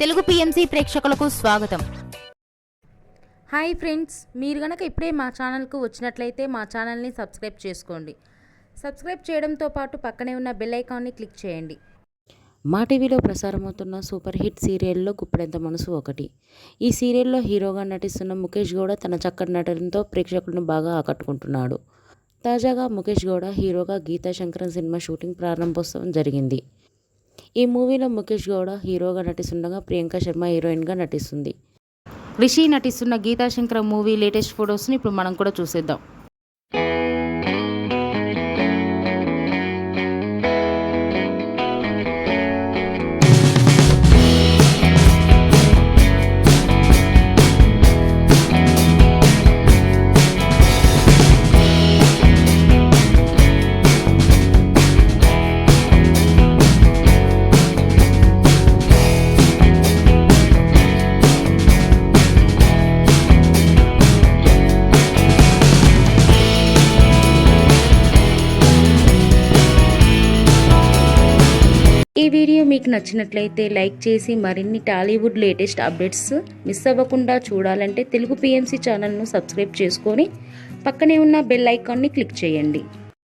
Telugu PMC ప్రేక్షకులకు స్వాగతం. Hi friends, మీరు గనక ఇప్పుడే మా ఛానల్కు వచ్చినట్లయితే మా ఛానల్ని సబ్స్క్రైబ్ చేసుకోండి. సబ్స్క్రైబ్ చేయడంతో పాటు పక్కనే ఉన్న బెల్ ఐకాన్ని క్లిక్ చేయండి. మా టీవీలో ప్రసారమవుతున్న సూపర్ హిట్ సీరియల్లో గుప్పెడంత మనసు ఒకటి. ఈ సీరియల్లో హీరోగా నటిస్తున్న ముఖేష్ గౌడ తన చక్కటి నటనతో ప్రేక్షకులను బాగా ఆకట్టుకుంటున్నాడు. తాజాగా ముఖేష్ గౌడ హీరోగా గీతా శంకరన్ సినిమా షూటింగ్ ప్రారంభోత్సవం జరిగింది. ఈ మూవీలో ముఖేష్ గౌడ హీరోగా నటిస్తుండగా ప్రియాంక శర్మ హీరోయిన్గా నటిస్తుంది. రిషి నటిస్తున్న గీతా శంకరన్ మూవీ లేటెస్ట్ ఫొటోస్ని ఇప్పుడు మనం కూడా చూసేద్దాం. ఈ వీడియో మీకు నచ్చినట్లయితే లైక్ చేసి మరిన్ని టాలీవుడ్ లేటెస్ట్ అప్డేట్స్ మిస్ అవ్వకుండా చూడాలంటే తెలుగు పిఎంసి ఛానల్ను సబ్స్క్రైబ్ చేసుకొని పక్కనే ఉన్న బెల్ ఐకాన్ని క్లిక్ చేయండి.